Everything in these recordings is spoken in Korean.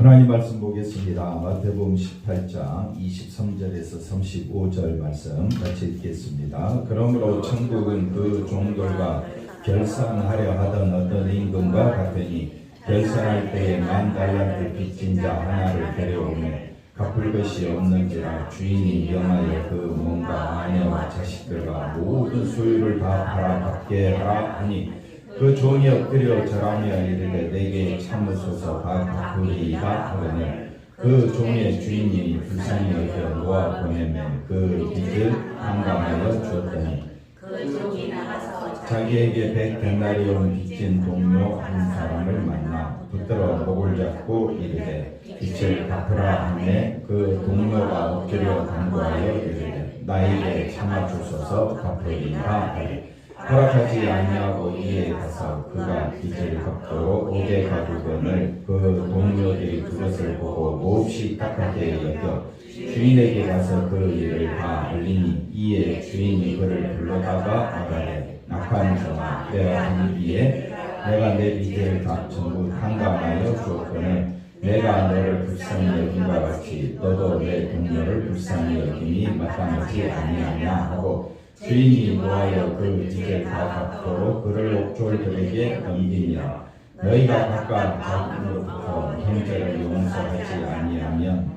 하나님 말씀 보겠습니다. 마태복음 18장 23절에서 35절 말씀 같이 읽겠습니다. 그러므로 천국은 그 종들과 결산하려 하던 어떤 임금과 같으니 결산할 때에 10,000달란트 빚진 자 하나를 데려오매 갚을 것이 없는지라 주인이 명하여 그 몸과 아내와 자식들과 모든 소유를 다 팔아 갚게 하라 하니 그 종이 엎드려 절하며 이르되 내게 참으소서 다 갚으리이다 하거늘 그 종의 주인이 불쌍히 여겨 놓아 보내매 그 빚을 한감하여 주었더니 그 종이 나가서 자기에게 100데나리온 빚진 동료 한 사람을 만나 붙들어 목을 잡고 이르되 빚을 갚으라 하매 그 동료가 엎드려 간구하여 이르되 나에게 참아주소서 갚으리이다 하되 허락하지 아니하고 이에 가서 그가 빚을 갚도록 500가구건을 그 동료들이 그것을 보고 몹시 딱하게 여겨 주인에게 가서 그 일을 다 알리니 이에 주인이 그를 불러다가 말하되 악한 종아 내가 들기에 내가 내 빚을 다 전부 탕감하여 주었거늘 내가 너를 불쌍히 여김과 같이 너도 내 동료를 불쌍히 여김이 마땅하지 아니하냐 하고 주인이 노하여 그 빚을 다 갚도록 그를 옥졸들에게 넘기니라. 너희가 각각 자기로부터 형제를 용서하지 아니하면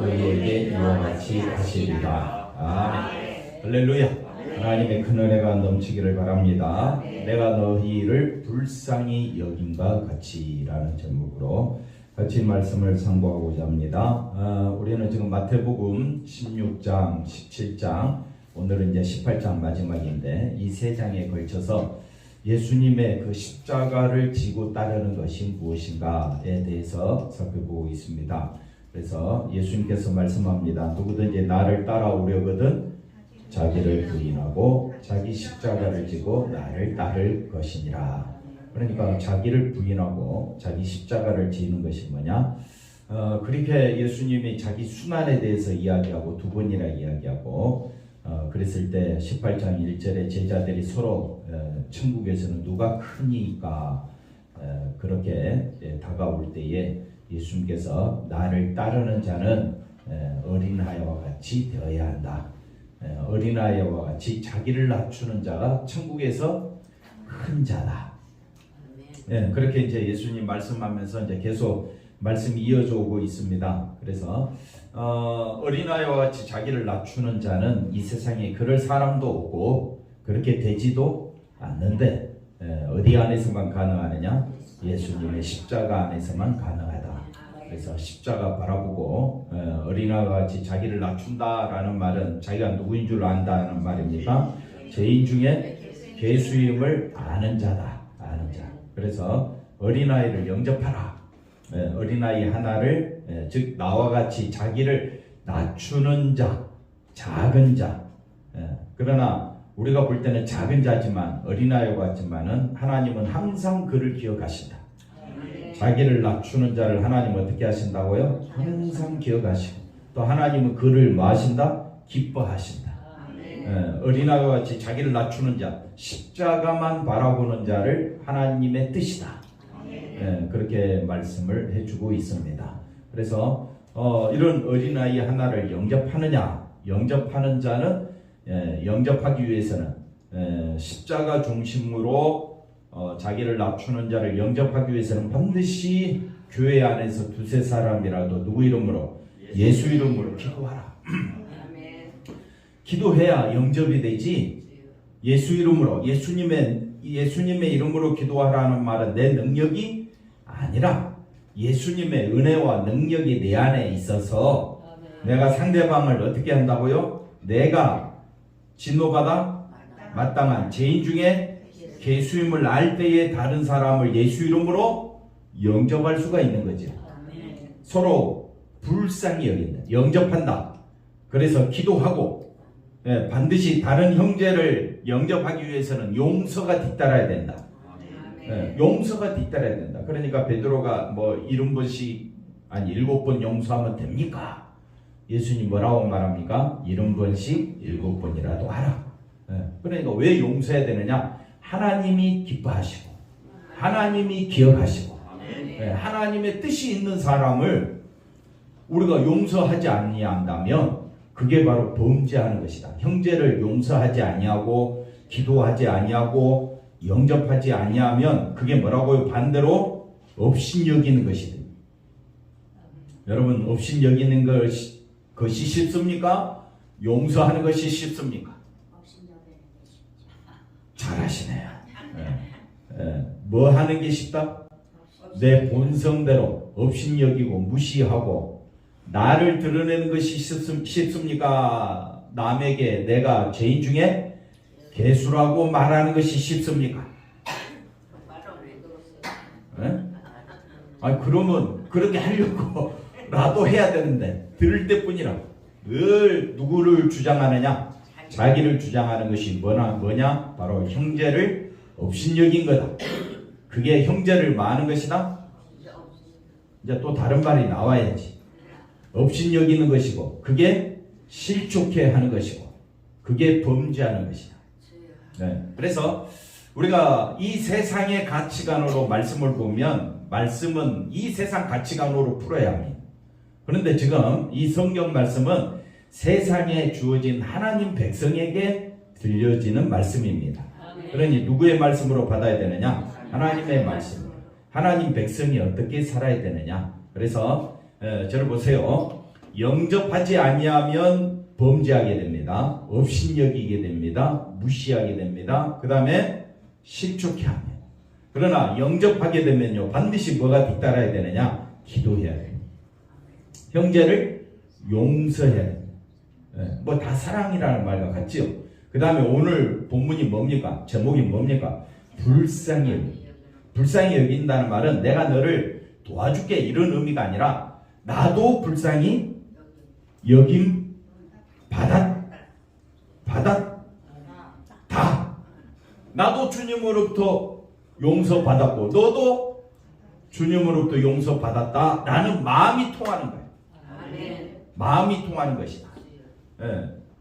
너희에게 이와 같이 하시리라. 아멘. 할렐루야. 하나님의 큰 은혜가 넘치기를 바랍니다. 내가 너희를 불쌍히 여김과 같이라는 제목으로 같이 말씀을 상고하고자 합니다. 우리는 지금 마태복음 16장, 17장, 오늘은 이제 18장 마지막인데 이 세 장에 걸쳐서 예수님의 그 십자가를 지고 따르는 것이 무엇인가에 대해서 살펴보고 있습니다. 그래서 예수님께서 말씀합니다. 누구든지 나를 따라오려거든 자기를 부인하고 자기 십자가를 지고 나를 따를 것이니라. 그러니까 자기를 부인하고 자기 십자가를 지는 것이 뭐냐? 그렇게 예수님이 자기 순환에 대해서 이야기하고 두 번이나 이야기하고 그랬을 때 18장 1절에 제자들이 서로 천국에서는 누가 크니까 그렇게 다가올 때에 예수님께서 나를 따르는 자는 어린아이와 같이 되어야 한다. 어린아이와 같이 자기를 낮추는 자가 천국에서 큰 자다. 그렇게 이제 예수님 말씀하면서 이제 계속 말씀이 이어져 오고 있습니다. 그래서 어린아이와 같이 자기를 낮추는 자는 이 세상에 그럴 사람도 없고 그렇게 되지도 않는데 어디 안에서만 가능하느냐? 예수님의 십자가 안에서만 가능하다. 그래서 십자가 바라보고 어린아이와 같이 자기를 낮춘다라는 말은 자기가 누구인 줄 안다는 말입니다. 죄인 중에 죄수임을 아는 자다. 아는 자. 그래서 어린아이를 영접하라. 어린아이 하나를 즉 나와 같이 자기를 낮추는 자, 작은 자. 그러나 우리가 볼 때는 작은 자지만 어린아이와 같지만은 하나님은 항상 그를 기억하신다. 자기를 낮추는 자를 하나님은 어떻게 하신다고요? 항상 기억하시고 또 하나님은 그를 뭐 하신다? 기뻐하신다. 어린아이와 같이 자기를 낮추는 자, 십자가만 바라보는 자를 하나님의 뜻이다. 그렇게 말씀을 해주고 있습니다. 그래서 이런 어린아이 하나를 영접하느냐? 영접하는 자는 영접하기 위해서는 십자가 중심으로 자기를 낮추는 자를 영접하기 위해서는 반드시 교회 안에서 두세 사람이라도 누구 이름으로? 예수 이름으로 기도하라. 기도해야 영접이 되지. 예수 이름으로 예수님의 이름으로 기도하라는 말은 내 능력이 아니라 예수님의 은혜와 능력이 내 안에 있어서 내가 상대방을 어떻게 한다고요? 내가 진노받아 마땅한 죄인 중에 죄수임을 알 때에 다른 사람을 예수 이름으로 영접할 수가 있는 거죠. 서로 불쌍히 여긴다. 영접한다. 그래서 기도하고 반드시 다른 형제를 영접하기 위해서는 용서가 뒤따라야 된다. 용서가 뒤따라야 된다. 그러니까 베드로가 뭐 70번씩 아니 7번 용서하면 됩니까? 예수님 뭐라고 말합니까? 70번씩 7번이라도 하라. 그러니까 왜 용서해야 되느냐? 하나님이 기뻐하시고 하나님이 기억하시고 하나님의 뜻이 있는 사람을 우리가 용서하지 아니한다면 그게 바로 범죄하는 것이다. 형제를 용서하지 아니하고 기도하지 아니하고 영접하지 아니하면 그게 뭐라고요? 반대로 업신여기는 것이다. 여러분, 업신여기는 것이 쉽습니까? 용서하는 것이 쉽습니까? 잘하시네요. 뭐 하는 게 쉽다? 내 본성대로 업신여기고 무시하고 나를 드러내는 것이 쉽습니까? 남에게 내가 죄인 중에 개수라고 말하는 것이 쉽습니까? 아니, 그러면 그렇게 하려고라도 해야 되는데 들을 때뿐이라 늘 누구를 주장하느냐? 자기를 주장하는 것이 뭐냐? 바로 형제를 업신여긴 거다. 그게 형제를 마는 것이다. 이제 또 다른 말이 나와야지. 업신여기는 것이고 그게 실족해 하는 것이고 그게 범죄하는 것이다. 그래서 우리가 이 세상의 가치관으로 말씀을 보면 말씀은 이 세상 가치관으로 풀어야 합니다. 그런데 지금 이 성경 말씀은 세상에 주어진 하나님 백성에게 들려지는 말씀입니다. 그러니 누구의 말씀으로 받아야 되느냐? 하나님의 말씀. 하나님 백성이 어떻게 살아야 되느냐? 그래서 저를 보세요. 영접하지 아니하면 범죄하게 됩니다. 업신여기게 됩니다. 무시하게 됩니다. 그 다음에 실족해 합니다. 그러나 영접하게 되면요 반드시 뭐가 뒤따라야 되느냐? 기도해야 됩니다. 형제를 용서해야 됩니다. 뭐 다 사랑이라는 말과 같지요. 그 다음에 오늘 본문이 뭡니까? 제목이 뭡니까? 불쌍히 여긴다는 말은 내가 너를 도와줄게 이런 의미가 아니라 나도 불쌍히 여김 받았다. 나도 주님으로부터 용서받았고 너도 주님으로부터 용서받았다 라는 마음이 통하는 거예요. 마음이 통하는 것이다.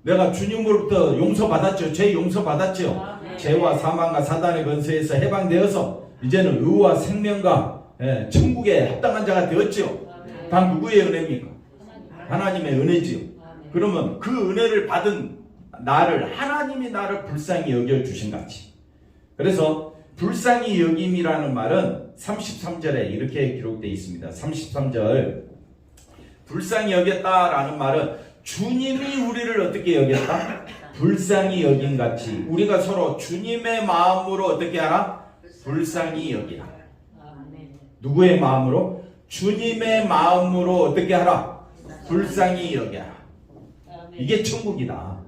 내가 주님으로부터 용서받았죠. 죄 용서받았죠. 죄와 사망과 사단의 권세에서 해방되어서 이제는 의와 생명과 천국에 합당한 자가 되었죠. 다 누구의 은혜입니까? 하나님의 은혜지요. 그러면 그 은혜를 받은 나를 하나님이 나를 불쌍히 여겨주신 같이. 그래서 불쌍히 여김이라는 말은 33절에 이렇게 기록되어 있습니다. 33절 불쌍히 여겼다라는 말은 주님이 우리를 어떻게 여겼다? 불쌍히 여긴 같이 우리가 서로 주님의 마음으로 어떻게 하라? 불쌍히 여기라. 누구의 마음으로? 주님의 마음으로 어떻게 하라? 불쌍히 여겨라. 이게 천국이다.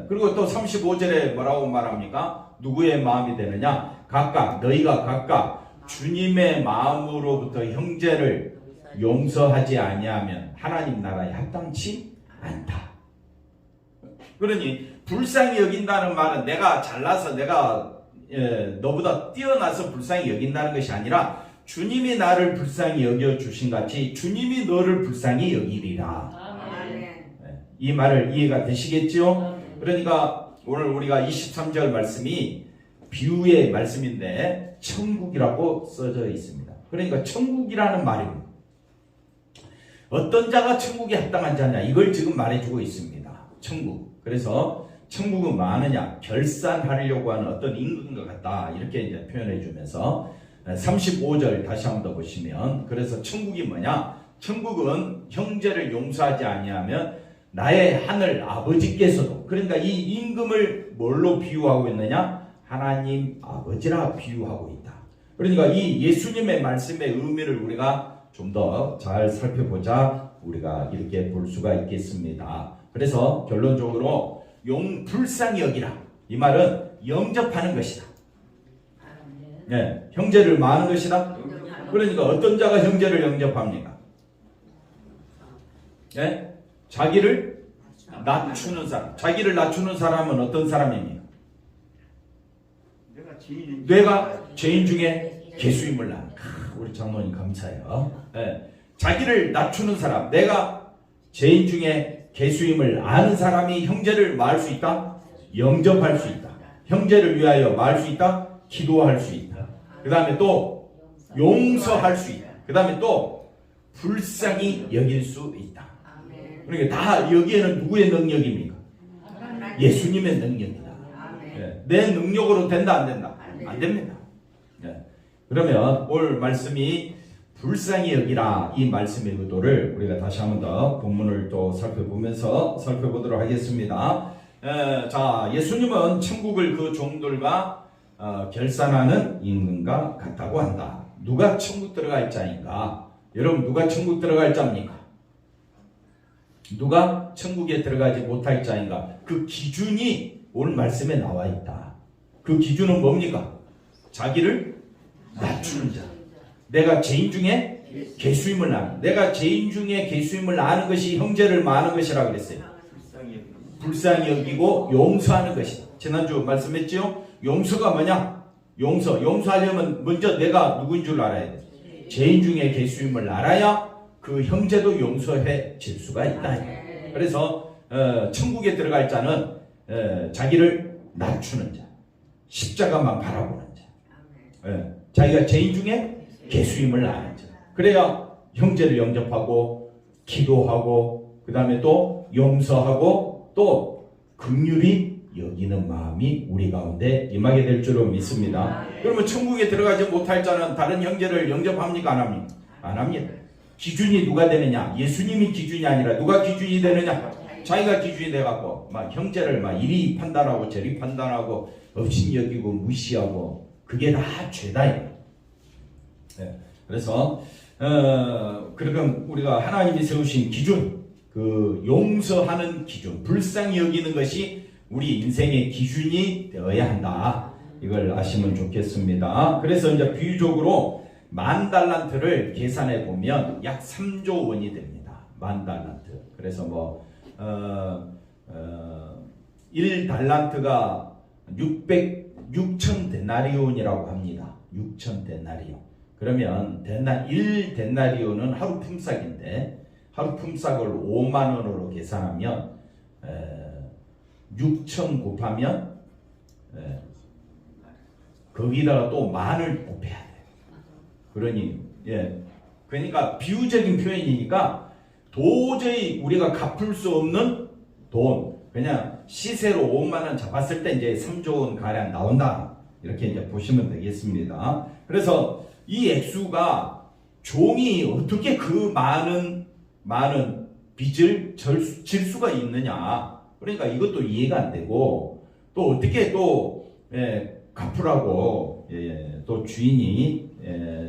그리고 또 35절에 뭐라고 말합니까? 누구의 마음이 되느냐? 너희가 각각 주님의 마음으로부터 형제를 용서하지 아니하면 하나님 나라에 합당치 않다. 그러니 불쌍히 여긴다는 말은 내가 잘나서 내가 너보다 뛰어나서 불쌍히 여긴다는 것이 아니라 주님이 나를 불쌍히 여겨주신 같이 주님이 너를 불쌍히 여기리라. 이 말을 이해가 되시겠지요? 그러니까 오늘 우리가 23절 말씀이 비유의 말씀인데 천국이라고 써져 있습니다. 그러니까 천국이라는 말입니다. 어떤 자가 천국에 합당한 자냐 이걸 지금 말해주고 있습니다. 천국. 그래서 천국은 뭐하느냐? 결산하려고 하는 어떤 임금과 같다 이렇게 이제 표현해 주면서 35절 다시 한번 더 보시면 그래서 천국이 뭐냐? 천국은 형제를 용서하지 아니하면 나의 하늘 아버지께서도 그러니까 이 임금을 뭘로 비유하고 있느냐? 하나님 아버지라 비유하고 있다. 그러니까 이 예수님의 말씀의 의미를 우리가 좀 더 잘 살펴보자 우리가 이렇게 볼 수가 있겠습니다. 그래서 결론적으로 불쌍히 여기라 이 말은 영접하는 것이다. 형제를 마는 것이다. 그러니까 어떤 자가 형제를 영접합니까? 자기를 낮추는 사람. 자기를 낮추는 사람은 어떤 사람입니까? 내가 죄인 중에 개수임을 나는. 우리 장로님 감사해요. 자기를 낮추는 사람. 내가 죄인 중에 개수임을 아는 사람이 형제를 마을 수 있다. 영접할 수 있다. 형제를 위하여 마을 수 있다. 기도할 수 있다. 그 다음에 또 용서할 수 있다. 그 다음에 또 불쌍히 여길 수 있다. 아멘. 그러니까 다 여기에는 누구의 능력입니까? 예수님의 능력이다. 아멘. 예, 내 능력으로 된다 안 된다? 안 됩니다. 예. 그러면 오늘 말씀이 불쌍히 여기라 이 말씀의 의도를 우리가 다시 한번 더 본문을 또 살펴보면서 살펴보도록 하겠습니다. 자, 예수님은 천국을 그 종들과 결산하는 임금과 같다고 한다. 누가 천국 들어갈 자인가? 여러분 누가 천국 들어갈 자입니까? 누가 천국에 들어가지 못할 자인가? 그 기준이 오늘 말씀에 나와 있다. 그 기준은 뭡니까? 자기를 낮추는 자. 내가 죄인 중에 계수임을 아는. 내가 죄인 중에 계수임을 아는 것이 형제를 많은 것이라고 그랬어요. 불쌍히 여기고 용서하는 것이다. 지난주 말씀했죠? 용서가 뭐냐? 용서하려면 먼저 내가 누구인 줄 알아야 돼. 죄인 중에 계수임을 알아야 그 형제도 용서해 질 수가 있다. 그래서 천국에 들어갈 자는 자기를 낮추는 자, 십자가만 바라보는 자, 자기가 죄인 중에 계수임을 아는 자. 그래야 형제를 영접하고 기도하고 그 다음에 또 용서하고 또 긍휼히 여기는 마음이 우리 가운데 임하게 될 줄로 믿습니다. 그러면 천국에 들어가지 못할 자는 다른 형제를 영접합니까? 안 합니까? 안 합니다. 기준이 누가 되느냐? 예수님이 기준이 아니라 누가 기준이 되느냐? 자기가 기준이 돼갖고 막 형제를 막 이리 판단하고 저리 판단하고 업신여기고 무시하고 그게 다 죄다. 네. 그래서 그러면 우리가 하나님이 세우신 기준, 그 용서하는 기준, 불쌍히 여기는 것이 우리 인생의 기준이 되어야 한다. 이걸 아시면 좋겠습니다. 그래서 이제 비유적으로 10,000달란트를 계산해 보면 약 3조 원이 됩니다. 10,000달란트. 그래서 1달란트가 6천 데나리온이라고 합니다. 6천 데나리온. 그러면 1데나리온은 하루 품삯인데 하루 품삯을 5만 원으로 계산하면 6천 곱하면 거기다가 또 만을 곱해야 돼요. 그러니까 비유적인 표현이니까 도저히 우리가 갚을 수 없는 돈, 그냥 시세로 5만 원 잡았을 때 이제 3조 원 가량 나온다. 이렇게 이제 보시면 되겠습니다. 그래서 이 액수가 종이 어떻게 그 많은 빚을 질 수가 있느냐. 그러니까 이것도 이해가 안 되고 또 어떻게 또 갚으라고 또 주인이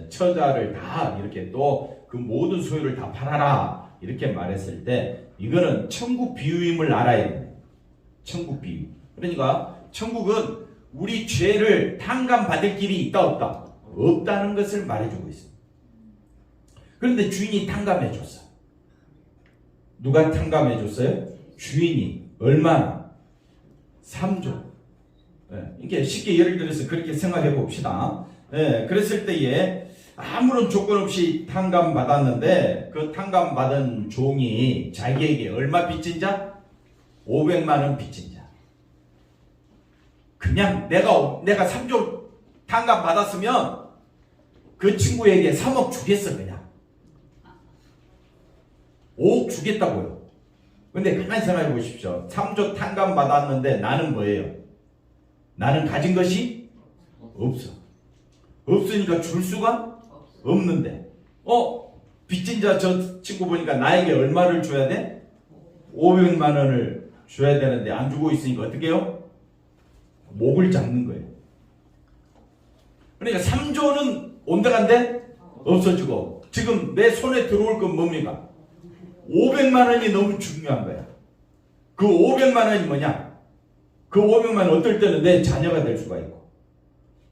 처자를 다 이렇게 또 그 모든 소유를 다 팔아라 이렇게 말했을 때 이거는 천국 비유임을 알아야 돼요. 천국 비유. 그러니까 천국은 우리 죄를 탕감받을 길이 있다 없다? 없다는 것을 말해주고 있습니다. 그런데 주인이 탕감해 줬어. 누가 탕감해 줬어요? 주인이. 얼마나? 3조. 이렇게 쉽게 예를 들어서 그렇게 생각해 봅시다. 그랬을 때에 아무런 조건 없이 탕감받았는데 그 탕감받은 종이 자기에게 얼마 빚진 자? 500만 원 빚진 자. 그냥 내가 3조 탕감받았으면 그 친구에게 3억 주겠어. 그냥 5억 주겠다고요. 근데 가만히 생각해 보십시오. 3조 탕감받았는데 나는 뭐예요? 나는 가진 것이 없어. 없으니까 줄 수가 없는데 빚진 자 저 친구 보니까 나에게 얼마를 줘야 돼? 500만 원을 줘야 되는데 안 주고 있으니까 어떻게 해요? 목을 잡는 거예요. 그러니까 3조는 온데간데 없어지고 지금 내 손에 들어올 건 뭡니까? 500만 원이 너무 중요한 거야. 그 500만 원이 뭐냐? 그 500만 원 어떨 때는 내 자녀가 될 수가 있고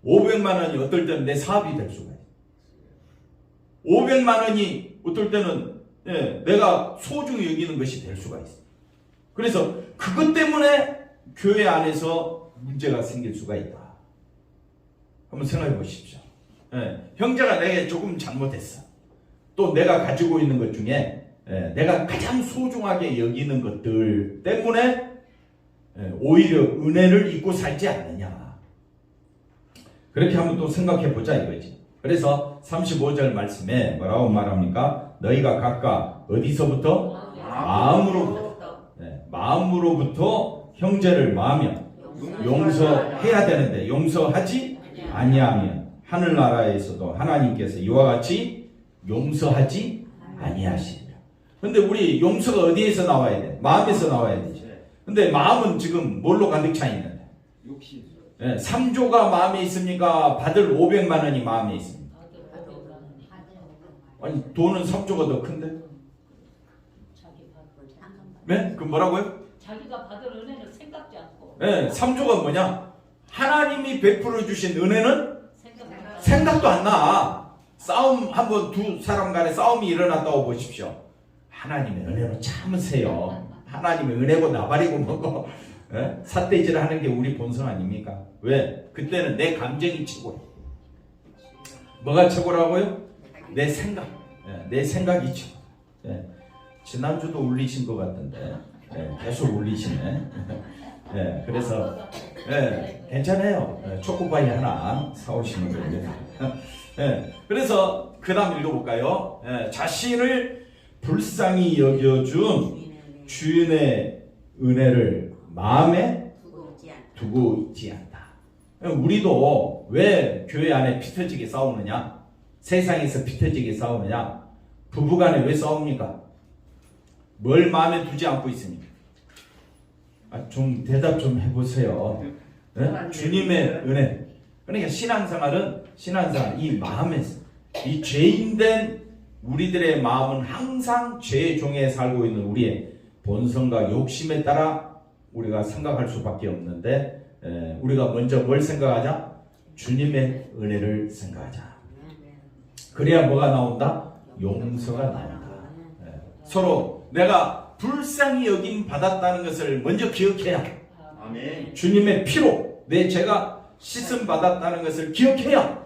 500만 원이 어떨 때는 내 사업이 될 수가 있고 500만 원이 어떨 때는 내가 소중히 여기는 것이 될 수가 있어. 그래서 그것 때문에 교회 안에서 문제가 생길 수가 있다. 한번 생각해 보십시오. 형제가 내게 조금 잘못했어. 또 내가 가지고 있는 것 중에 내가 가장 소중하게 여기는 것들 때문에 오히려 은혜를 잊고 살지 않느냐. 그렇게 한번 또 생각해 보자 이거지. 그래서 35절 말씀에 뭐라고 말합니까? 너희가 각각 어디서부터? 마음으로부터. 마음으로부터 형제를 마하며 용서해야 되는데 용서하지 아니하면 하늘나라에서도 하나님께서 이와 같이 용서하지 아니하시리라. 근데 우리 용서가 어디에서 나와야 돼? 마음에서 나와야 되죠. 근데 마음은 지금 뭘로 가득 차 있는데? 욕심. 3조가 마음에 있습니까? 받을 500만 원이 마음에 있습니까? 아니 돈은 3조가 더 큰데? 네? 그 뭐라고요? 자기가 받을 은혜를 생각지 않고. 네, 3조가 뭐냐? 하나님이 베풀어 주신 은혜는 생각도 안 나. 싸움 한번 두 사람 간에 싸움이 일어났다고 보십시오. 하나님의 은혜로 참으세요. 하나님의 은혜고 나발이고 뭐고 삿대질 하는 게 우리 본성 아닙니까? 왜? 그때는 내 감정이 최고예요. 뭐가 최고라고요? 내 생각. 내 생각이 최고. 지난주도 울리신 것 같은데 계속 울리시네. 그래서 괜찮아요. 초코바이 하나 사오시는 거예요. 그래서 그 다음 읽어볼까요? 자신을 불쌍히 여겨준 주인의 은혜를 마음에 두고 있지 않다. 우리도 왜 교회 안에 피 터지게 싸우느냐? 세상에서 피 터지게 싸우느냐? 부부간에 왜 싸웁니까? 뭘 마음에 두지 않고 있습니까? 좀 대답 좀 해보세요. 주님의 은혜. 그러니까 신앙생활 이 마음에서 이 죄인된 우리들의 마음은 항상 죄의 종에 살고 있는 우리의 본성과 욕심에 따라 우리가 생각할 수밖에 없는데 우리가 먼저 뭘 생각하자? 주님의 은혜를 생각하자. 그래야 뭐가 나온다? 용서가 나온다. 서로 내가 불쌍히 여김 받았다는 것을 먼저 기억해야. 아멘. 주님의 피로 내 죄가 씻음 받았다는 것을 기억해야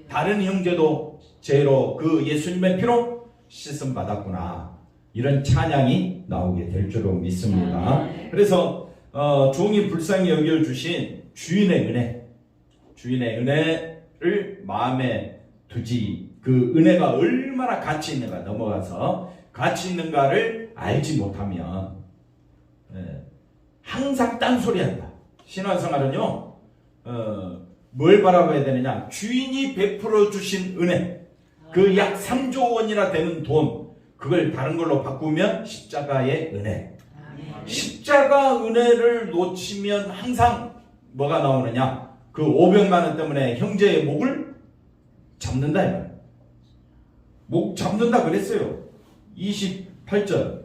다른 형제도 죄로 그 예수님의 피로 씻음 받았구나. 이런 찬양이 나오게 될 줄로 믿습니다. 그래서 종이 불쌍히 여겨주신 주인의 은혜를 마음에 두지, 그 은혜가 얼마나 가치 있는가 넘어가서 가치 있는가를 알지 못하면 항상 딴소리한다. 신앙생활은요 뭘 바라봐야 되느냐? 주인이 베풀어 주신 은혜, 그 약 3조 원이나 되는 돈, 그걸 다른 걸로 바꾸면 십자가의 은혜. 십자가 은혜를 놓치면 항상 뭐가 나오느냐? 그 500만 원 때문에 형제의 목을 잡는다. 목 잡는다 그랬어요. 28절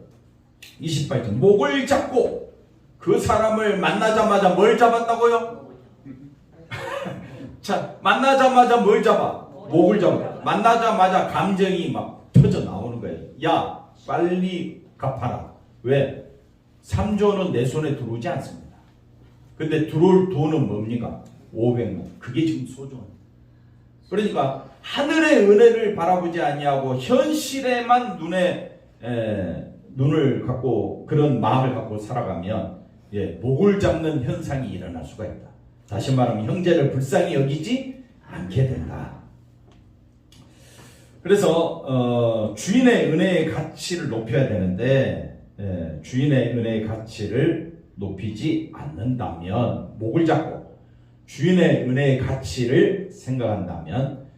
목을 잡고 그 사람을 만나자마자 뭘 잡았다고요? 자, 만나자마자 뭘 잡아? 목을 잡아. 만나자마자 감정이 막 터져 나오는 거예요. 야, 빨리 갚아라. 왜? 3조는 내 손에 들어오지 않습니다. 근데 들어올 돈은 뭡니까? 500만. 그게 지금 소중한. 그러니까 하늘의 은혜를 바라보지 아니하고 현실에만 눈을 갖고 그런 마음을 갖고 살아가면 목을 잡는 현상이 일어날 수가 있다. 다시 말하면 형제를 불쌍히 여기지 않게 된다. 그래서 주인의 은혜의 가치를 높여야 되는데 주인의 은혜의 가치를 높이지 않는다면, 목을 잡고 주인의 은혜의 가치를 생각한다면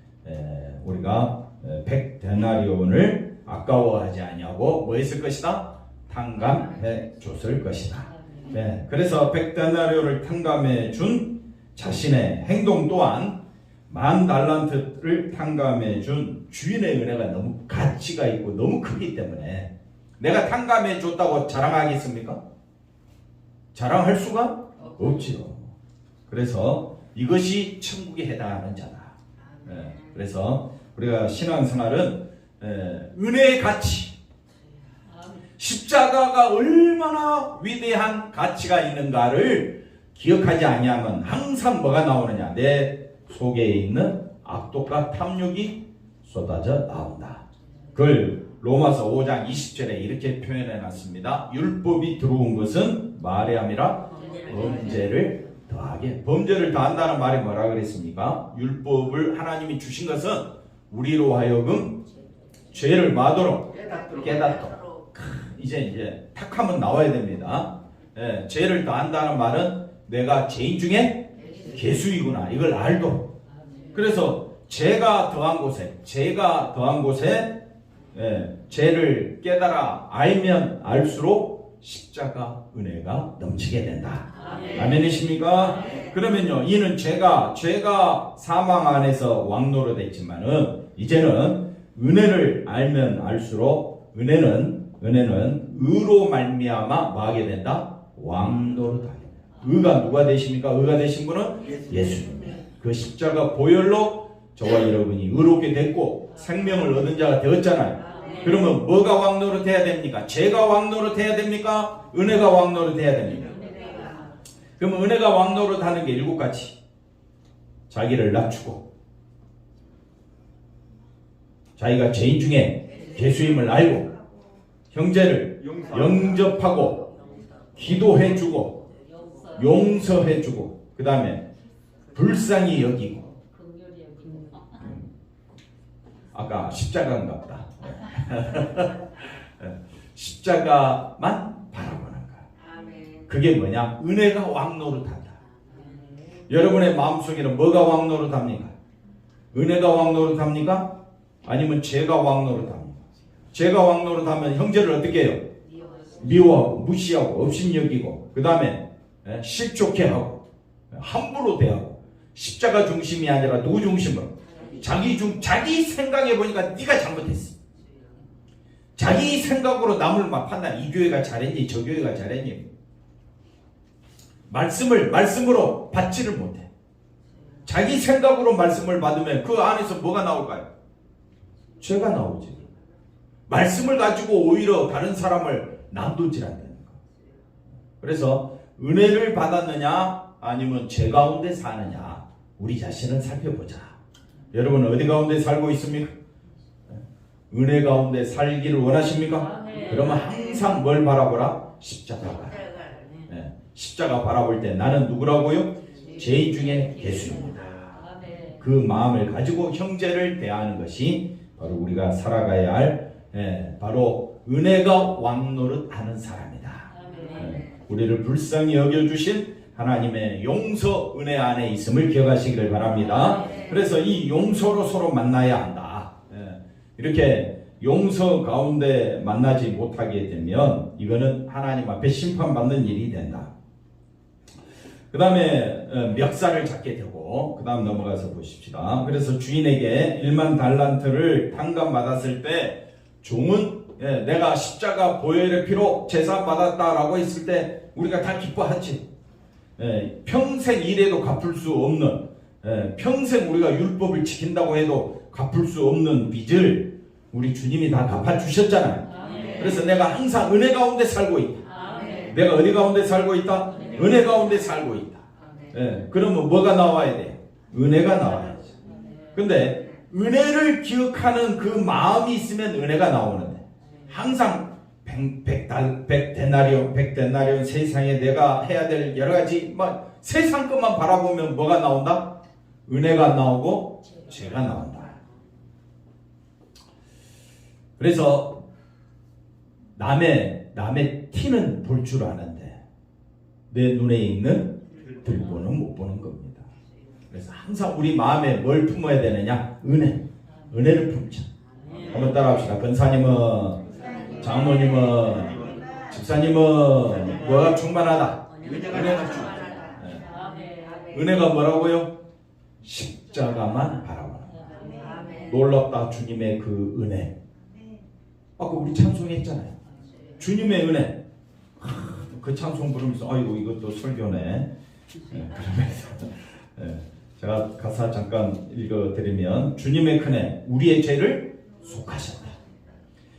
우리가 100데나리온을 아까워하지 아니하고 뭐 했을 것이다? 탕감해 줬을 것이다. 그래서 100데나리온을 탕감해 준 자신의 행동 또한 10,000달란트를 탕감해 준 주인의 은혜가 너무 가치가 있고 너무 크기 때문에 내가 탕감해 줬다고 자랑하겠습니까? 자랑할 수가 없지요. 그래서 이것이 천국에 해당하는 자다. 그래서 우리가 신앙생활은 은혜의 가치, 십자가가 얼마나 위대한 가치가 있는가를 기억하지 아니하면 항상 뭐가 나오느냐? 내 속에 있는 악독과 탐욕이 쏟아져 나온다. 그걸 로마서 5장 20절에 이렇게 표현해 놨습니다. 율법이 들어온 것은 말이 아니라 범죄를 더하게. 범죄를 더한다는 말이 뭐라 그랬습니까? 율법을 하나님이 주신 것은 우리로 하여금 죄를 마도록 깨닫도록. 이제 탁하면 나와야 됩니다. 예, 죄를 다한다는 말은 내가 죄인 중에 괴수이구나 이걸 알도록. 그래서 죄가 더한 곳에 죄를 깨달아 알면 알수록 십자가 은혜가 넘치게 된다. 아멘이십니까? 그러면요, 이는 죄가 사망 안에서 왕노로 됐지만은 이제는 은혜를 알면 알수록 은혜는 의로 말미암아 뭐하게 된다? 왕노로 하게 된다. 의가 누가 되십니까? 의가 되신 분은 예수님입니다. 그 십자가 보혈로 저와 여러분이 의롭게 됐고 생명을 얻은 자가 되었잖아요. 그러면 뭐가 왕노릇 해야 됩니까? 죄가 왕노릇 해야 됩니까? 은혜가 왕노릇 해야 됩니까? 그러면 은혜가 왕노릇 하는 게 7가지. 자기를 낮추고 자기가 죄인 중에 죄수임을 알고 형제를 영접하고 기도해주고 용서해주고 그 다음에 불쌍히 여기고. 아까 십자가인가 보다. 십자가만 바라보는 거야. 그게 뭐냐? 은혜가 왕노릇한다. 여러분의 마음속에는 뭐가 왕노릇합니까? 은혜가 왕노릇합니까? 아니면 죄가 왕노릇합니까? 죄가 왕노릇하면 형제를 어떻게 해요? 미워하고 무시하고 업신여기고 그 다음에 실족해 하고 함부로 대하고 십자가 중심이 아니라 누구 중심으로? 자기 생각해 보니까 네가 잘못했어. 자기 생각으로 남을 막 판단. 이 교회가 잘했니? 저 교회가 잘했니? 말씀으로 받지를 못해. 자기 생각으로 말씀을 받으면 그 안에서 뭐가 나올까요? 죄가 나오지. 말씀을 가지고 오히려 다른 사람을 남도질한다는 거. 그래서 은혜를 받았느냐 아니면 죄 가운데 사느냐 우리 자신을 살펴보자. 여러분 어디 가운데 살고 있습니까? 은혜 가운데 살기를 원하십니까? 그러면 항상 뭘 바라보라? 십자가. 십자가 바라볼 때 나는 누구라고요? 죄인 중에 예수입니다. 그 마음을 가지고 형제를 대하는 것이 바로 우리가 살아가야 할 바로 은혜가 왕노릇하는 사람이다. 우리를 불쌍히 여겨주신 하나님의 용서 은혜 안에 있음을 기억하시기를 바랍니다. 그래서 이 용서로 서로 만나야 한다. 이렇게 용서 가운데 만나지 못하게 되면 이거는 하나님 앞에 심판받는 일이 된다. 그 다음에 멱살을 잡게 되고 그 다음 넘어가서 보십시다. 그래서 주인에게 1만 달란트를 탕감받았을 때 종은 내가 십자가 보혈의 피로 제사 받았다라고 했을 때 우리가 다 기뻐하지. 평생 일해도 갚을 수 없는 평생 우리가 율법을 지킨다고 해도 갚을 수 없는 빚을 우리 주님이 다 갚아주셨잖아요. 그래서 내가 항상 은혜 가운데 살고 있다. 내가 어디 가운데 살고 있다? 은혜 가운데 살고 있다. 그러면 뭐가 나와야 돼? 은혜가 나와야지. 근데 은혜를 기억하는 그 마음이 있으면 은혜가 나오는데 항상 100데나리온 세상에 내가 해야 될 여러 가지 세상 것만 바라보면 뭐가 나온다? 은혜가 나오고 죄가 나온다. 그래서 남의 티는 볼 줄 아는데 내 눈에 있는 들보는 못 보는 겁니다. 그래서 항상 우리 마음에 뭘 품어야 되느냐? 은혜를 품자. 한번 따라합시다. 권사님은, 장모님은, 집사님은 뭐가 충만하다? 은혜가 충만하다. 은혜가 뭐라고요? 십자가만 바라보는 거예요. 놀랍다 주님의 그 은혜. 아까 우리 찬송했잖아요. 주님의 은혜. 그 찬송 부르면서 아이고 이것도 설교네. 그러면서 제가 가사 잠깐 읽어드리면 주님의 큰애 우리의 죄를 속하셨다.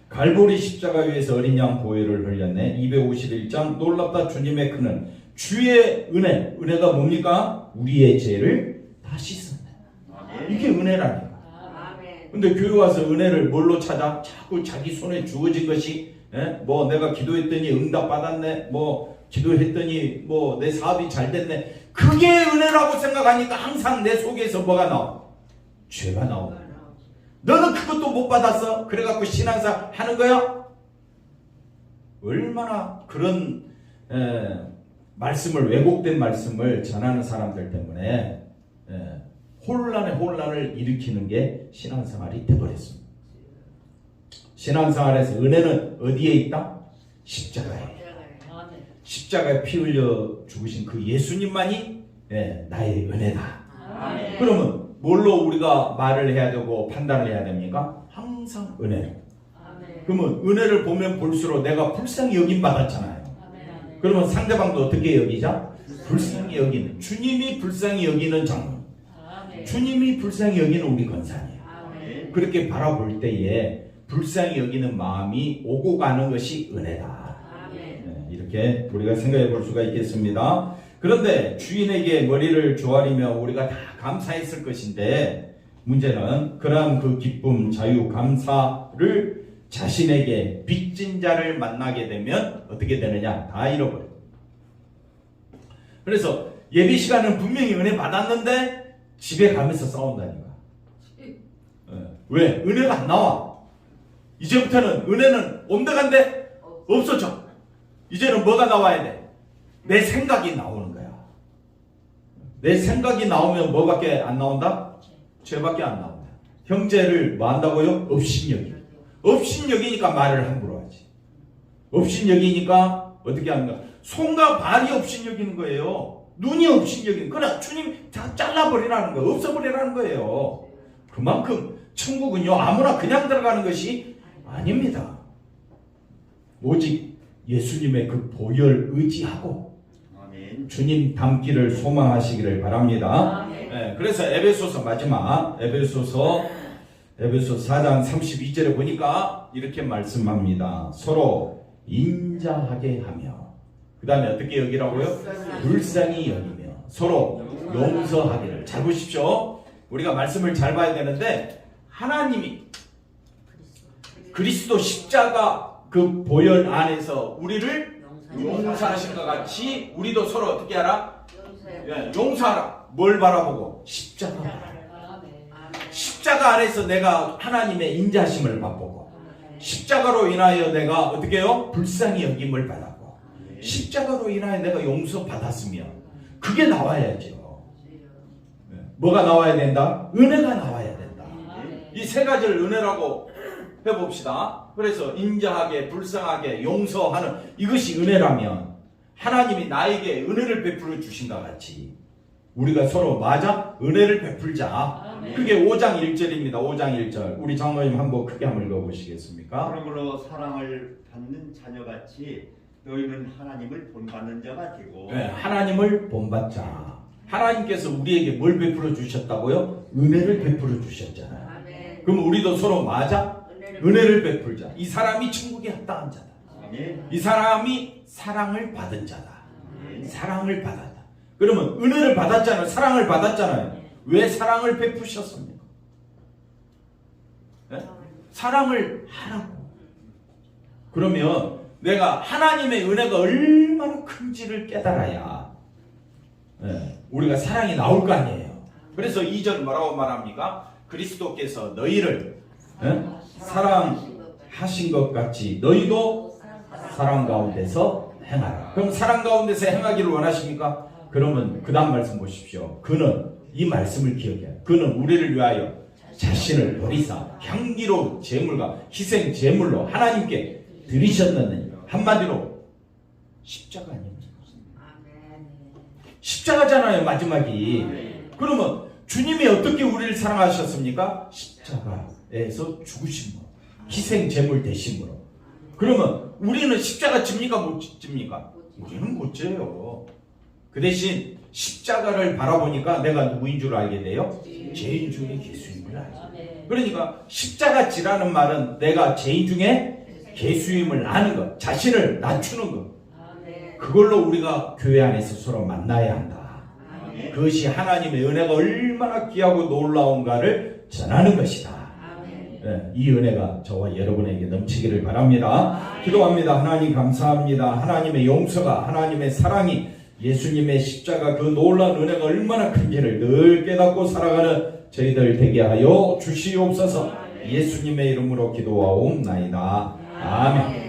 갈보리 십자가 위에서 어린 양 보혈을 흘렸네. 251장 놀랍다 주님의 큰은 주의 은혜가 뭡니까? 우리의 죄를 다 씻었네. 이게 은혜라니까. 근데 교회 와서 은혜를 뭘로 찾아? 자꾸 자기 손에 주어진 것이 뭐 내가 기도했더니 응답 받았네. 뭐 기도했더니 뭐 내 사업이 잘 됐네. 그게 은혜라고 생각하니까 항상 내 속에서 뭐가 나와? 죄가 나오고 너는 그것도 못 받았어? 그래갖고 신앙사 하는 거야? 얼마나 그런 말씀을, 왜곡된 말씀을 전하는 사람들 때문에 혼란을 일으키는 게 신앙생활이 돼버렸습니다. 신앙생활에서 은혜는 어디에 있다? 십자가에. 십자가에 피 흘려 죽으신 그 예수님만이 나의 은혜다. 그러면 뭘로 우리가 말을 해야 되고 판단을 해야 됩니까? 항상 은혜로. 그러면 은혜를 보면 볼수록 내가 불쌍히 여김 받았잖아요. 그러면 상대방도 어떻게 여기자? 불쌍히 여기는, 주님이 불쌍히 여기는 장로, 주님이 불쌍히 여기는 우리 권사님. 그렇게 바라볼 때에 불쌍히 여기는 마음이 오고 가는 것이 은혜다. 이렇게 우리가 생각해 볼 수가 있겠습니다. 그런데 주인에게 머리를 조아리며 우리가 다 감사했을 것인데, 문제는 그러한 그 기쁨, 자유, 감사를 자신에게 빚진 자를 만나게 되면 어떻게 되느냐? 다 잃어버려. 그래서 예배 시간은 분명히 은혜 받았는데 집에 가면서 싸운다니까. 왜? 은혜가 안 나와. 이제부터는 은혜는 온데간데 없어져. 이제는 뭐가 나와야 돼? 내 생각이 나오는 거야. 내 생각이 나오면 뭐밖에 안 나온다? 죄밖에 안 나온다. 형제를 뭐 한다고요? 업신여기. 업신여기니까 말을 함부로 하지. 업신여기니까 어떻게 하는가? 손과 발이 업신여기는 거예요. 눈이 업신여기는 거예요. 그러나 주님 다 잘라버리라는 거예요. 없애버리라는 거예요. 그만큼 천국은요, 아무나 그냥 들어가는 것이 아닙니다. 오직 예수님의 그 보혈 의지하고 주님 닮기를 소망하시기를 바랍니다. 그래서 에베소서 마지막 에베소서 4장 32절에 보니까 이렇게 말씀합니다. 서로 인자하게 하며, 그 다음에 어떻게 여기라고요? 불쌍히 여기며 서로 용서하기를. 잘 보십시오. 우리가 말씀을 잘 봐야 되는데, 하나님이 그리스도 십자가 그 보혈 안에서 우리를 용서하신 것 같이 우리도 서로 어떻게 하라? 용서하라. 뭘 바라보고? 십자가 바라보고. 십자가 안에서 내가 하나님의 인자심을 맛보고, 십자가로 인하여 내가 어떻게 해요? 불쌍히 여김을 받았고, 십자가로 인하여 내가 용서받았으면 그게 나와야죠. 뭐가 나와야 된다? 은혜가 나와야 된다. 이 세 가지를 은혜라고 해봅시다. 그래서 인자하게, 불쌍하게, 용서하는 이것이 은혜라면, 하나님이 나에게 은혜를 베풀어 주신 것 같이 우리가 서로 맞아 은혜를 베풀자. 그게 5장 1절입니다. 5장 1절. 우리 장로님 한번 크게 한번 읽어보시겠습니까? 그러므로 사랑을 받는 자녀같이 너희는 하나님을 본받는 자가 되고. 하나님을 본받자. 하나님께서 우리에게 뭘 베풀어 주셨다고요? 은혜를 베풀어 주셨잖아요. 그럼 우리도 서로 맞아 은혜를 베풀자. 이 사람이 천국에 합당한 자다. 이 사람이 사랑을 받은 자다. 사랑을 받았다. 그러면 은혜를 받았잖아요. 사랑을 받았잖아요. 왜 사랑을 베푸셨습니까? 사랑을 하라고. 그러면 내가 하나님의 은혜가 얼마나 큰지를 깨달아야 우리가 사랑이 나올 거 아니에요. 그래서 2절 뭐라고 말합니까? 그리스도께서 너희를 사랑하신 것 같이 너희도 사랑 가운데서 행하라. 그럼 사랑 가운데서 행하기를 원하십니까? 그러면 그 다음 말씀 보십시오. 그는, 이 말씀을 기억해요. 그는 우리를 위하여 자신을 버리사 향기로운 제물과 희생 제물로 하나님께 드리셨느니, 한마디로 십자가 아닙니까? 십자가잖아요, 마지막이. 그러면 주님이 어떻게 우리를 사랑하셨습니까? 십자가에서 죽으심으로, 희생 제물 되심으로. 그러면 우리는 십자가 집니까? 못 집니까? 우리는 못 져요. 그 대신 십자가를 바라보니까 내가 누구인 줄 알게 돼요? 죄인 중에 개수임을 알게 돼요. 그러니까 십자가 지라는 말은 내가 죄인 중에 개수임을 아는 것, 자신을 낮추는 것. 그걸로 우리가 교회 안에서 서로 만나야 한다. 그것이 하나님의 은혜가 얼마나 귀하고 놀라운가를 전하는 것이다. 이 은혜가 저와 여러분에게 넘치기를 바랍니다. 기도합니다. 하나님 감사합니다. 하나님의 용서가, 하나님의 사랑이, 예수님의 십자가 그 놀라운 은혜가 얼마나 큰지를 늘 깨닫고 살아가는 저희들 되게 하여 주시옵소서. 예수님의 이름으로 기도하옵나이다. 아멘.